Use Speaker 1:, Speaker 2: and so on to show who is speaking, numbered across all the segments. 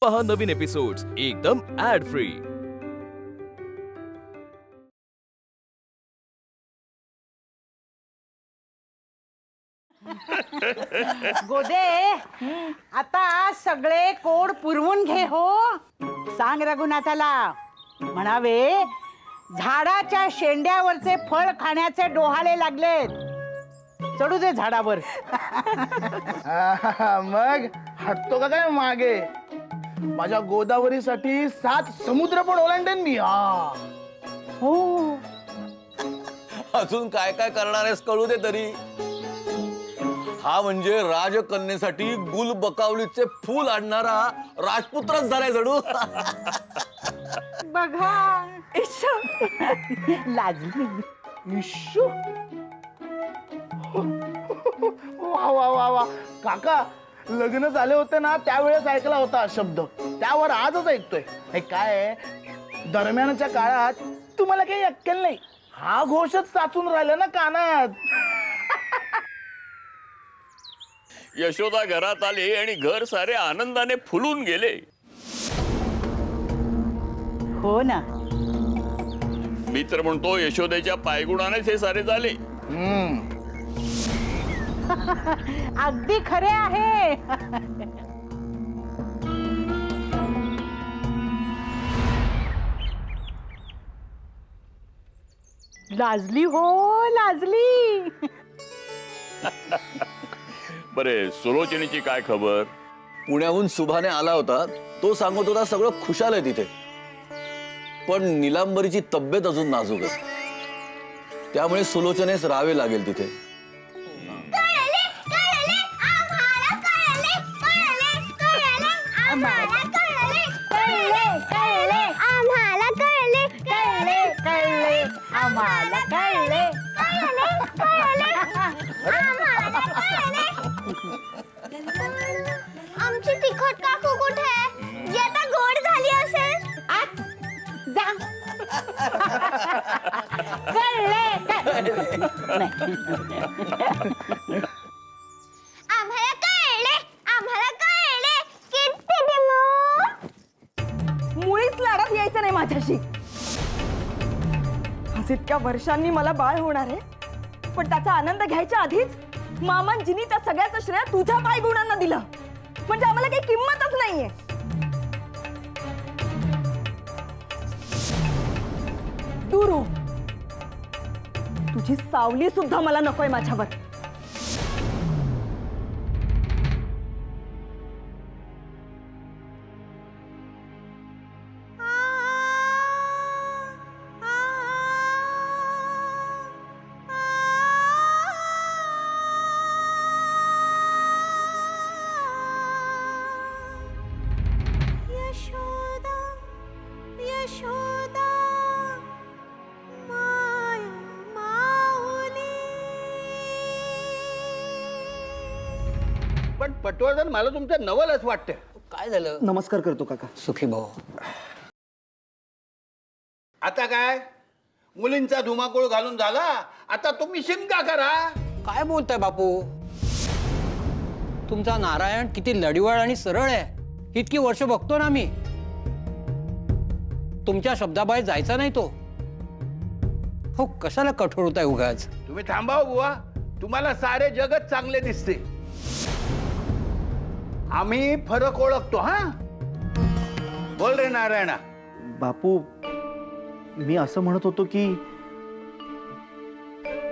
Speaker 1: पहा नवीन एपिसोड्स एकदम add free.
Speaker 2: गोदे आता सगळे कोड पुरवून घे हो। सांग रघुनाथाला म्हणावे झाडाच्या शेंड्यावरचे फळ खाण्याचे डोहाळे लागलेत, चढू दे झाडावर।
Speaker 3: मग हटतो का काय मागे? माझ्या गोदावरीसाठी 7 समुद्र पण ओलांडेन मी।
Speaker 2: हो
Speaker 4: अजून काय काय करणार आहेस कळू दे तरी। हा म्हणजे राजकन्येसाठी गुलबकावलीचे फूल आणणारा राजपुत्रच झालाय जणू।
Speaker 2: बघा लाजली
Speaker 3: इश्शू। वा वा वा वा काका, लग्न झाले होते ना त्यावेळेस ऐकला होता हा शब्द, त्यावर आजच ऐकतोय। हे काय दरम्यानच्या काळात तुम्हाला काही अक्कल नाही, हा घोषच साचून राहिला ना कानात।
Speaker 5: यशोदा घरात आली आणि घर सारे आनंदाने फुलून गेले।
Speaker 2: हो ना,
Speaker 5: मी तर म्हणतो यशोदेच्या पायगुणानेच हे सारे झाले।
Speaker 2: अगदी खरे आहे। लाजली हो लाजली।
Speaker 5: बरे सुलोचनीची काय खबर?
Speaker 4: पुण्याहून सुभाने आला होता, तो सांगत होता सगळं खुशाल आहे तिथे, पण नीलांबरीची तब्येत अजून नाजूक आहे, त्यामुळे सुलोचनेस राहावे लागेल तिथे।
Speaker 6: आमची तिखट काकू कुठे? जी आता गोड झाली असेल।
Speaker 2: जा
Speaker 6: आम्हाला कळले किती दिमो।
Speaker 7: मुळीच लाडात यायचं नाही माझ्याशी। आज इतक्या वर्षांनी मला बाळ होणार आहे, पण त्याचा आनंद घ्यायच्या आधीच मामांजीनी त्या सगळ्याचं श्रेय तुझ्या पायगुणांना दिलं, म्हणजे आम्हाला काही किंमतच नाहीये। दूर हो, तुझी सावली सुद्धा मला नकोय माझ्यावर।
Speaker 8: पण पटवर्धन, मला तुमचं नवलच वाटतं।
Speaker 4: काय झालं?
Speaker 3: नमस्कार करतो काका।
Speaker 4: सुखी भाऊ,
Speaker 8: आता काय मुलींचा धुमाकूळ घालून झाला, आता तुम्ही शिमगा करा।
Speaker 9: काय बोलताय बापू? तुमचा नारायण किती लढीवाळ आणि सरळ आहे, इतकी वर्ष बघतो ना मी। तुमच्या शब्दाबाहेर जायचा नाही तो। हो, कशाला कठोर होताय उगाच?
Speaker 8: तुम्ही थांबाव बुवा, तुम्हाला सारे जगत चांगले दिसते, आम्ही फरक ओळखतो। हा बोल रे नारायणा।
Speaker 3: बापू, मी असं म्हणत होतो की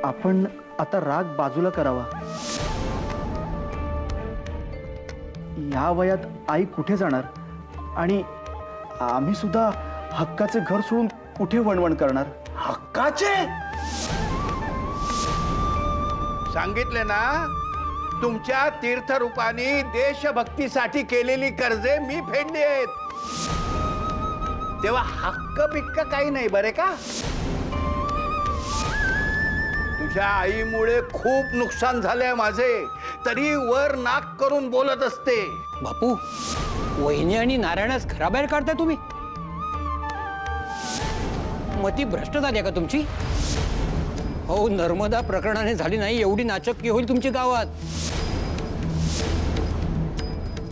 Speaker 3: आपण आता राग बाजूला करावा। या वयात आई कुठे जाणार, आणि आम्ही सुद्धा हक्काचे घर सोडून कुठे वणवण करणार?
Speaker 8: हक्काचे सांगितले ना, तुमच्या तीर्थरूपानी देशभक्तीसाठी केलेली कर्जे मी फेडली आहेत, तेव्हा हक्क बिक्क काही नाही बरे का? तुझ्या आईमुळे खूप नुकसान झालंय माझे, तरी वर नाक करून बोलत असते।
Speaker 9: बापू, वहिनी आणि नारायणास घराबाहेर काढताय तुम्ही? मती भ्रष्ट झाली का तुमची? हो, नर्मदा प्रकरणाने झाली नाही एवढी नाचक्की होईल तुमची गावात।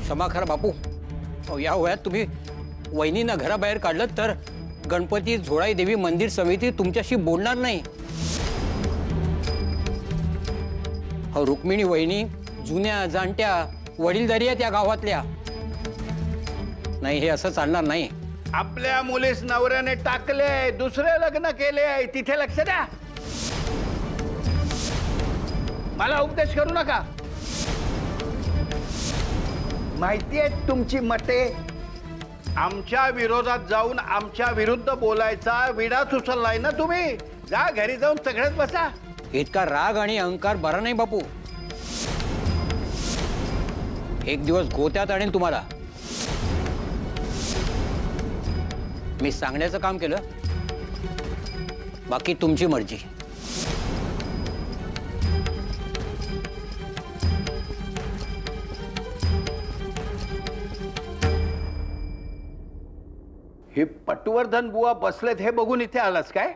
Speaker 9: क्षमा करा बापू, अहो, या वयात तुम्ही वहिनींना घराबाहेर काढलं तर गणपती झोळाई देवी मंदिर समिती तुमच्याशी बोलणार नाही. अहो, रुक्मिणी वहिनी जुन्या जाणत्या वडीलधारी आहेत या गावातल्या. नाही, हे असं चालणार नाही.
Speaker 8: आपल्या मुलीस नवऱ्याने टाकले, दुसरे लग्न केले, तिथे लक्ष द्या. मला उपदेश करू नका. माहितीये तुमची मते. आमच्या विरोधात जाऊन आमच्या विरुद्ध बोलायचा विडाच उचललाय ना तुम्ही. जा घरी जाऊन सगळ्यात बसा.
Speaker 9: इतका राग आणि अहंकार बरा नाही बापू. एक दिवस गोत्यात आणेन तुम्हाला. मी सांगण्याचं काम केलं, बाकी तुमची मर्जी.
Speaker 8: हे पटवर्धन बुवा बसलेत हे बघून इथे आलास काय?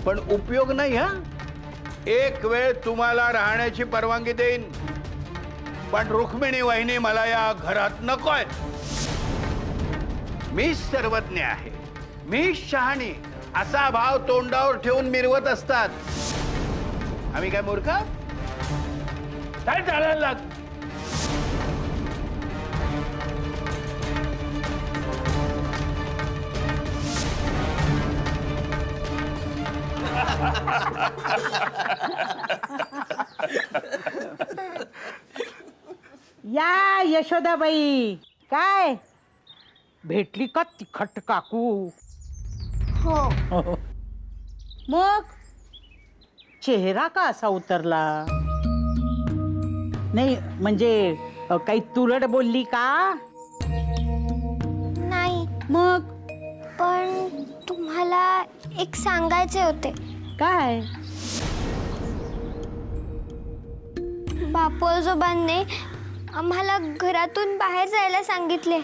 Speaker 8: पण उपयोग नाही. हा, एक वेळ तुम्हाला राहण्याची परवानगी देईन, पण रुक्मिणी वहिनी मला या घरात नकोय. मीच सर्वज्ञ आहे, मीच शहाणी असा भाव तोंडावर ठेवून मिरवत असतात. आम्ही काय मूर्ख? काय चालायला लाग?
Speaker 2: या यशोदाबाई, काय भेटली का तिखट काकू?
Speaker 6: हो.
Speaker 2: मग चेहरा का असा उतरला? नाही म्हणजे काही तुरट बोलली का?
Speaker 6: नाही,
Speaker 2: मग
Speaker 6: पण तुम्हाला एक सांगायचे होते.
Speaker 2: काय?
Speaker 6: बापू आजोबांनी आम्हाला घरातून बाहेर जायला सांगितले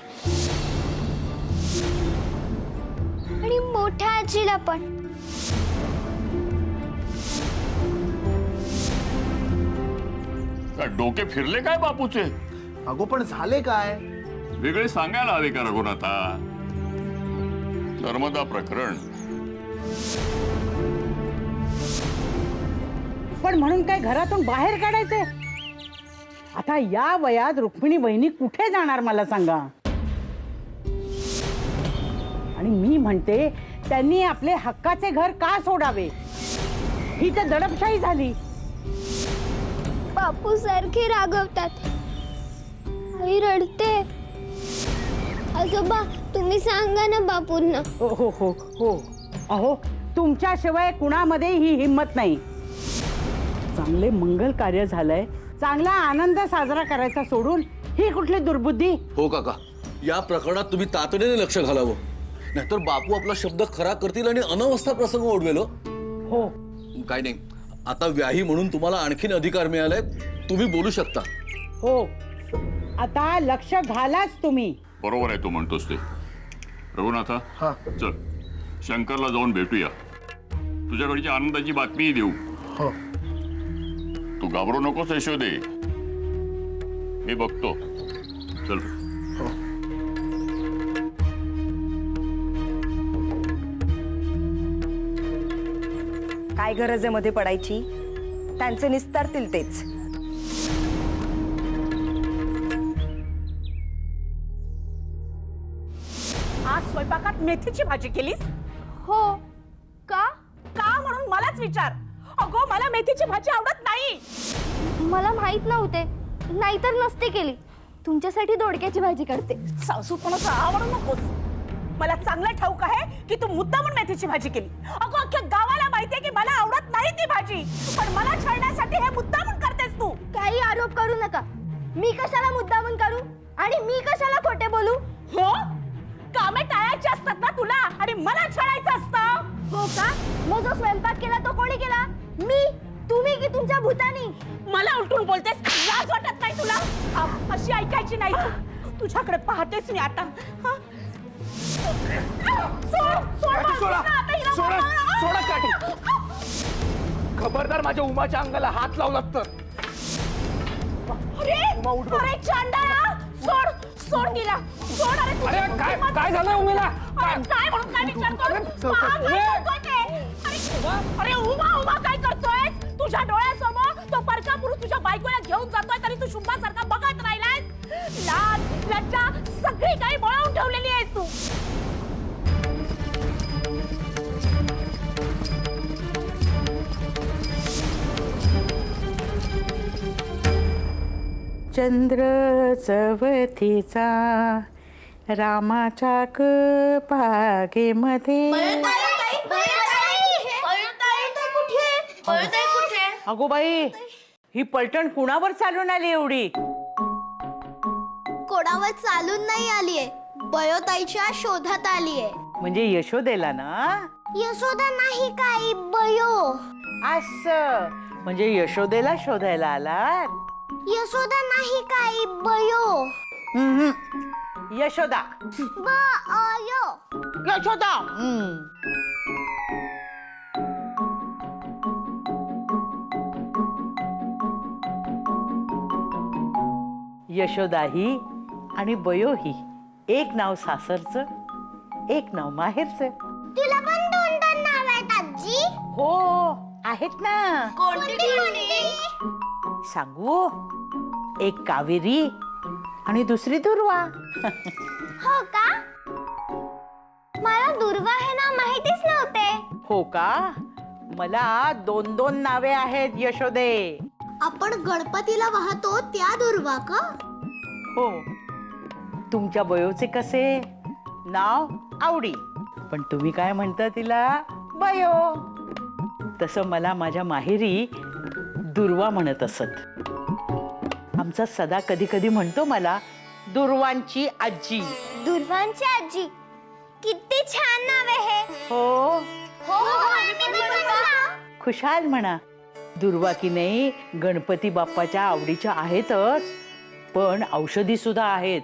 Speaker 6: आणि मोठ्या आजीला पण.
Speaker 5: काय डोके फिरले काय बापूचे?
Speaker 3: अगो पण झाले काय?
Speaker 5: वेगळे सांगायला हवे का रघुनाथा? नर्मदा प्रकरण.
Speaker 2: पण म्हणून काय घरातून बाहेर काढायचंय? आता या वयात रुक्मिणी बहिणी कुठे जाणार मला सांगा? आणि मी म्हणते त्यांनी आपले हक्काचे घर का सोडावे? ही तर दडपशाही झाली.
Speaker 6: बापू सारखे रागवतात, आई रडते. आजोबा तुम्ही सांगा ना बापूंना.
Speaker 2: हो हो हो हो. अहो तुमच्याशिवाय कुणामध्ये ही हिंमत नाही. चांगले मंगल कार्य झालंय, चांगला आनंद साजरा करायचा सोडून ही कुठली दुर्बुद्धी?
Speaker 4: हो काका, या प्रकरणात तुम्ही तातडीने लक्ष घालावं, नाहीतर बापू आपला शब्द खरा करतील आणि अनवस्था प्रसंग ओढवेल.
Speaker 2: हो.
Speaker 4: काय नाही, आता व्याही म्हणून तुम्हाला आणखीन अधिकार मिळालाय, तुम्ही बोलू शकता.
Speaker 2: हो, आता लक्ष घालाच तुम्ही.
Speaker 5: बरोबर आहे तू म्हणतोस ते. रघुनाथा,
Speaker 3: हा.
Speaker 5: चल शंकरला जाऊन भेटूया. तुझ्याकडची आनंदाची बातमी देऊ.
Speaker 3: हो.
Speaker 5: तू घाबरू नकोस यशोदे, मी बघतो. चल.
Speaker 7: काय गरज आहे मध्ये पडायची? त्यांचे निस्तारतील तेच.
Speaker 2: आज स्वयंपाकात मेथीची भाजी केलीस?
Speaker 6: हो. का?
Speaker 2: का म्हणून मलाच विचार. अगो मला मेथीची भाजी आवडत नाही.
Speaker 6: मला माहित नव्हते, नाहीतर नसते केली. तुमच्यासाठी दोडक्याची भाजी करते.
Speaker 2: सासूपणाचा आवडू नकोस. मला चांगलं ठाऊक आहे की तू मुद्दामून मेथीची भाजी केली. अगो अख्ख्या गावाला माहितीये की मला आवडत नाही ती भाजी, पण मला छळण्यासाठी हे मुद्दामून करतेस तू.
Speaker 6: काही आरोप करू नका. मी कशाला मुद्दामून करू आणि मी कशाला खोटे बोलू?
Speaker 2: हो, कामे टाळायची असतात ना तुला आणि मला छळायचं असतं.
Speaker 6: हो का? मग जो स्वयंपाक केला तो कोणी केला? मी, तुम्ही की तुमच्या भूतानी?
Speaker 2: मला उलटून बोलतेस? लाज वाटत नाही तुला? अशी ऐकायची नाही. तुझ्याकडे पाहतेस मी आता.
Speaker 3: सोडा काठी. खबरदार माझ्या उमाच्या अंगाला हात लावलात तर.
Speaker 2: अरे
Speaker 3: उमा उठ बघ.
Speaker 2: अरे चांडाळा, सोड
Speaker 7: सोड गेला सोड. अरे
Speaker 9: अरे काय झालं उमेला?
Speaker 7: काय म्हणून काय विचार करू? अरे उमा काय करतोय? तुझ्या डोळ्यासमोर तो परका पुरुष तुझ्या बायकोला घेऊन जातोय तरी तू शुंभासारखा बघत राहिलाय. लाज लज्जा सगळी काही बळवून ठेवलेली आहेस तू.
Speaker 2: चंद्र चवथीचा रामाच्या कपागेमध्ये. अगो बाई, ही पलटण कुणावर चालून आली एवढी?
Speaker 6: कोणावर चालून नाही आलीये, बयोताईच्या शोधात आलीये.
Speaker 2: म्हणजे यशोदेला ना?
Speaker 6: यशोदा नाही काही, बयो.
Speaker 2: असं म्हणजे यशोदेला शोधायला आलात?
Speaker 6: यशोदा नाही काही, बयो.
Speaker 2: यशोदा.
Speaker 6: बयो.
Speaker 2: यशोदा. यशोदा ही आणि बयो ही एक नाव सासरचं, एक नाव माहेरचं.
Speaker 6: तुला पण दोन दोन नाव आहेत आजी?
Speaker 2: हो आहेत ना.
Speaker 6: कोणती?
Speaker 2: सांगू? एक कावेरी आणि दुसरी दुर्वा.
Speaker 6: हो का? मला दुर्वा हे नाव माहितीच नव्हते.
Speaker 2: हो का? मला दोन दोन नावे आहेत यशोदे.
Speaker 6: आपण गणपतीला वाहतो त्या दुर्वा का?
Speaker 2: हो. तुमच्या बयोचे कसे नाव आवडी, पण तुम्ही काय म्हणता तिला? बयो. तसं मला माझ्या माहेरी दुर्वा म्हणत असत. आमचा सदा कधी कधी म्हणतो मला दुर्वांची आजी.
Speaker 6: दुर्वांची आजी, किती छान नाव आहे हे.
Speaker 2: हो,
Speaker 6: हो.
Speaker 2: खुशाल म्हणा. दुर्वा की नाही गणपती बाप्पाच्या आवडीच्या आहेतच, पण औषधी सुद्धा आहेत.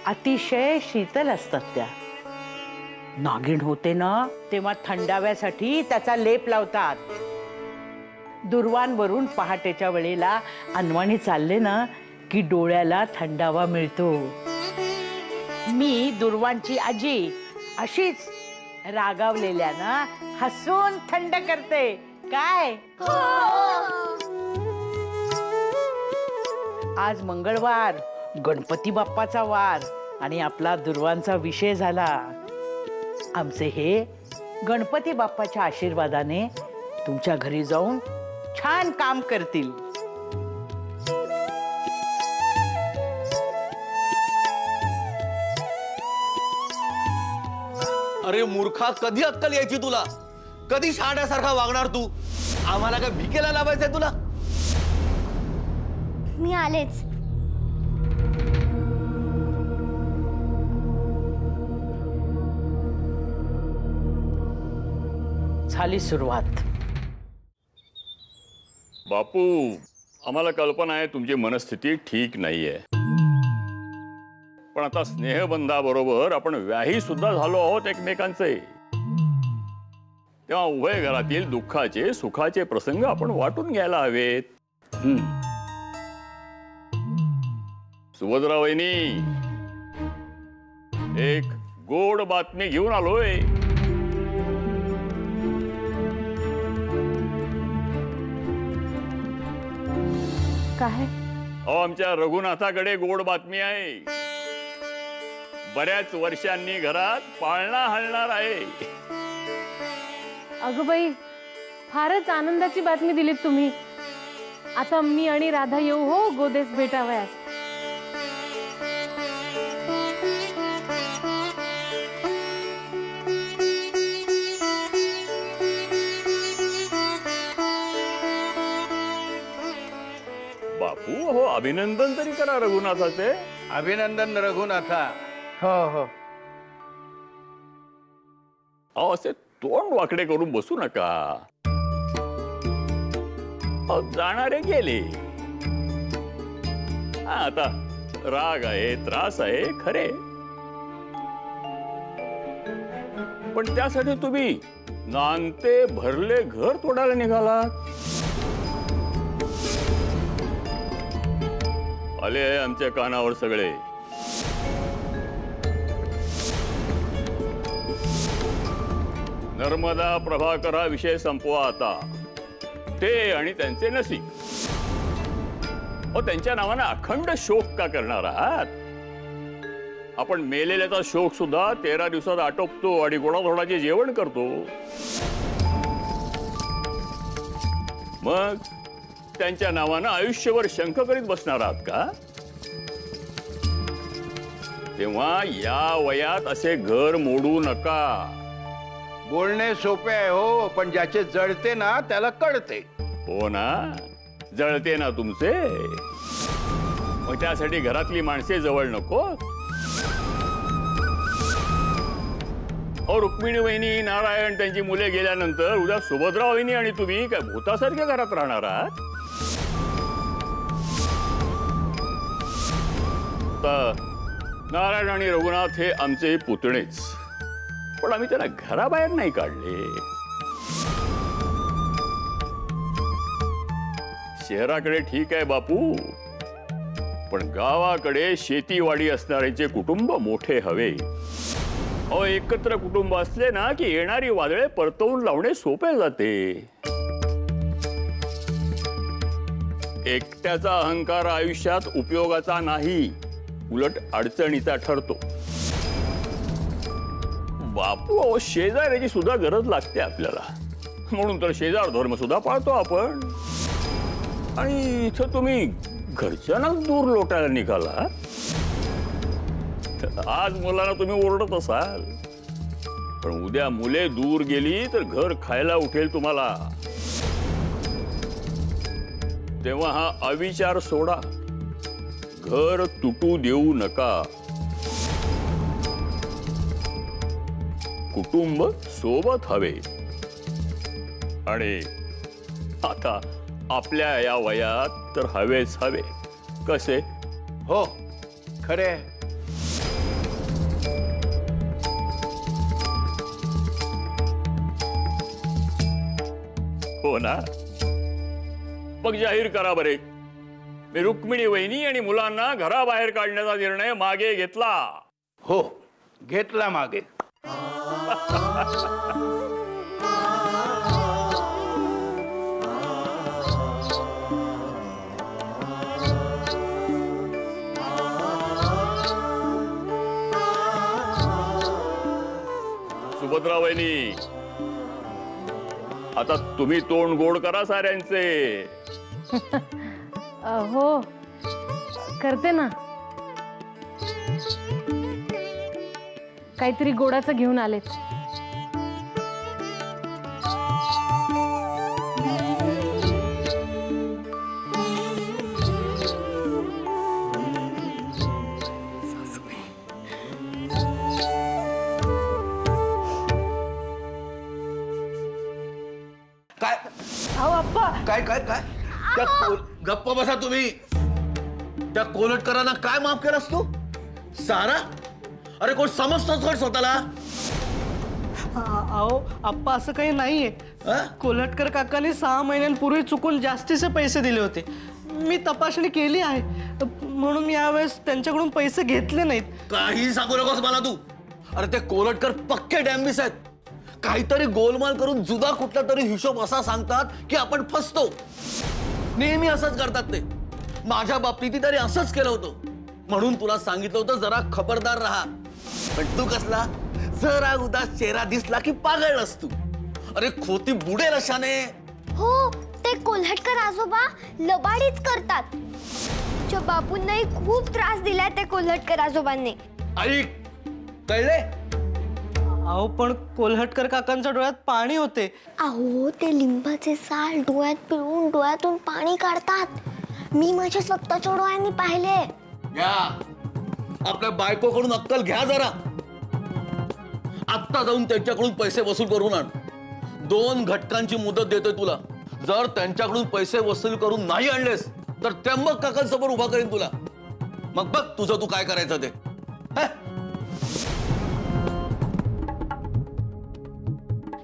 Speaker 2: अतिशय शीतल असतात त्या. नागिण होते ना तेव्हा थंडाव्यासाठी त्याचा लेप लावतात. दुर्वांवरून पहाटेच्या वेळेला अनवाणी चालले ना की डोळ्याला थंडावा मिळतो. मी दुर्वांची आजी अशीच रागावलेल्या ना हसून थंड करते. काय? आज मंगळवार, गणपती बाप्पाचा वार आणि आपला दुर्वांचा विषय झाला. आमचे हे गणपती बाप्पाच्या आशीर्वादाने तुमच्या घरी जाऊन छान काम करतील.
Speaker 4: अरे मूर्खा, कधी अक्कल यायची तुला? कधी शहाण्यासारखा वागणार तू? आम्हाला काय भिकेला लावायचंय तुला?
Speaker 6: मी आलेच.
Speaker 2: झाली सुरुवात.
Speaker 5: बापू, आम्हाला कल्पना आहे तुमची मनस्थिती ठीक नाहीये, पण आता स्नेहबंधाबरोबर आपण व्याही सुद्धा झालो आहोत एकमेकांचे. तेव्हा उभय घरातील दुःखाचे सुखाचे प्रसंग आपण वाटून घ्यायला हवेत. सुभद्रा वहिनी, एक गोड बातमी घेऊन आलोय.
Speaker 2: काय?
Speaker 5: अहो, आमच्या रघुनाथाकडे गोड बातमी आहे. बऱ्याच वर्षांनी घरात पाळणा हलणार आहे.
Speaker 10: अगं बाई, फारच आनंदाची बातमी दिलीत तुम्ही. आता मी आणि राधा येऊ हो गोदेस भेटावयास.
Speaker 5: बापू, हो अभिनंदन तरी करा रघुनाथाचे.
Speaker 8: अभिनंदन रघुनाथा.
Speaker 3: हो हो.
Speaker 5: अहो, असे तोंड वाकडे करून बसू नका. अहो, जाणारे गेले. आता राग आहे, त्रास आहे खरे, पण त्यासाठी तुम्ही नांते भरले घर तोडायला निघालात. आले आमच्या कानावर सगळे. नर्मदा प्रभाकरा विषय संपवा आता. ते आणि त्यांचे नसीब. त्यांच्या नावाने अखंड शोक का करणार आहात? आपण मेलेल्याचा शोक सुद्धा 13 दिवसात आटोपतो आणि गोडाधोडाचे जेवण करतो. मग त्यांच्या नावानं आयुष्यभर शंख करीत बसणार आहात का? तेव्हा या वयात असे घर मोडू नका.
Speaker 8: बोलणे सोपे आहे हो, पण ज्याचे जळते ना त्याला कळते.
Speaker 5: हो ना, जळते ना तुमचे. मग त्यासाठी घरातली माणसे जवळ नको. रुक्मिणी वहिनी, नारायण, त्यांची मुले गेल्यानंतर उद्या सुभद्रा वहिनी आणि तुम्ही काय भूतासारख्या घरात राहणार आहात? नारायण आणि रघुनाथ हे आमचे पुतणेच, पण आम्ही त्यांना घराबाहेर नाही काढले. शहराकडे ठीक आहे बापू, पण गावाकडे शेतीवाडी असणाऱ्यांचे कुटुंब मोठे हवे. एकत्र कुटुंब असले ना की येणारी वादळे परतवून लावणे सोपे जाते. एकट्याचा अहंकार आयुष्यात उपयोगाचा नाही, उलट अडचणीचा ठरतो. बापू, शेजाऱ्याची सुद्धा गरज लागते आपल्याला. म्हणून तर शेजार धर्म सुद्धा पाळतो आपण. आणि इथं तुम्ही घरच्यांना दूर लोटायला निघाला. आज मुलांना तुम्ही ओरडत असाल, पण उद्या मुले दूर गेली तर घर खायला उठेल तुम्हाला. तेव्हा हा अविचार सोडा. घर तुटू देऊ नका. कुटुंब सोबत हवे. आणि आता आपल्या या वयात तर हवेच हवे. कसे?
Speaker 8: हो, खरे.
Speaker 5: हो ना, मग जाहीर करा बरे. मी रुक्मिणी वहिनी आणि मुलांना घराबाहेर काढण्याचा निर्णय मागे घेतला.
Speaker 8: हो, घेतला मागे.
Speaker 5: सुभद्रा वहिनी, आता तुम्ही तोंड गोड करा साऱ्यांचे.
Speaker 10: हो, करते ना. काहीतरी गोडाचं घेऊन आलेच.
Speaker 4: काय काय काय काय गप्प बसा तुम्ही. त्या कोलटकरांना काय माफ केलास तू? सारा, अरे कोण समजतोच कोण स्वतःला?
Speaker 11: अहो आप्पा, असं काही नाहीये. कोल्हटकर काकांनी 6 महिन्यांपूर्वी चुकून जास्तीचे पैसे दिले होते. मी तपासणी केली आहे, म्हणून मी यावेळेस त्यांच्याकडून पैसे घेतले नाहीत.
Speaker 4: काही सांगू नकोस मला तू. अरे ते कोलटकर पक्के डॅम्बिस आहेत. काहीतरी गोलमाल करून जुदा कुठला तरी हिशोब असा सांगतात की आपण फसतो. नेहमी असंच करतात ते. माझ्या बाबतीत तरी असंच केलं होतं. म्हणून तुला सांगितलं होतं जरा खबरदार राहा. पण तू कसला, जरा उदास चेहरा दिसला की पागळलास तू. अरे खोती बुडेल अशाने.
Speaker 6: हो, ते कोल्हटकर आजोबा लबाडीच करतात. तुमच्या बापूंनाही खूप त्रास दिलाय त्या कोल्हटकर आजोबांनी.
Speaker 4: ऐक, कळले?
Speaker 11: अहो पण कोल्हटकर काकांच्या डोळ्यात पाणी होते.
Speaker 6: अहो, ते लिंबाचे साल डोळ्यात पिळून डोळ्यातून पाणी काढतात. मी माझ्या स्वतःच्या डोळ्यांनी पाहिले.
Speaker 4: घ्या, आपल्या बायकोकडून अक्कल घ्या जरा. आत्ता जाऊन त्यांच्याकडून पैसे वसूल करून आण. 2 घटकांची मुदत देतोय तुला. जर त्यांच्याकडून पैसे वसूल करून नाही आणलेस तर त्र्यंबक काकांसमोर उभा करेन तुला. मग बघ तुझं तू काय करायचं ते.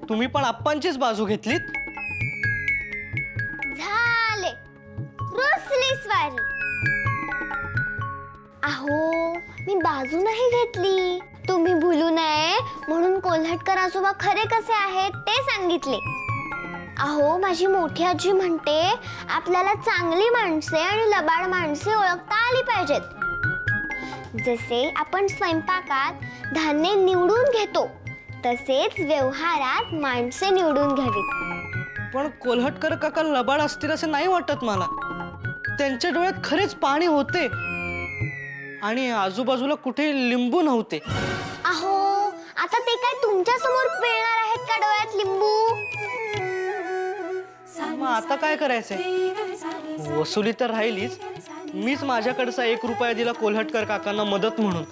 Speaker 11: तुम्ही पण आप्पांचीच बाजू घेतलीत.
Speaker 6: झाले, रुसली स्वारी. अहो, मी बाजू नाही घेतली. तुम्ही भुलू नये म्हणून कोल्हटकर आजोबा खरे कसे आहेत ते सांगितले. अहो माझी मोठी आजी म्हणते आपल्याला चांगली माणसे आणि लबाड माणसे ओळखता आली पाहिजेत. जसे आपण स्वयंपाकात धान्य निवडून घेतो तसेच व्यवहारात माणसे निवडून घ्यावीत.
Speaker 11: पण कोल्हटकर काका लबाड असतील असे नाही वाटत मला. त्यांच्या डोळ्यात खरेच पाणी होते आणि आजूबाजूला कुठे लिंबू नव्हते.
Speaker 6: अहो आता ते काय तुमच्या समोर पिळणार आहेत का डोळ्यात लिंबू?
Speaker 11: मग आता काय करायचंय? वसुली तर राहिलीच. मीच माझ्याकडचा 1 रुपया दिला कोल्हटकर काकांना मदत म्हणून.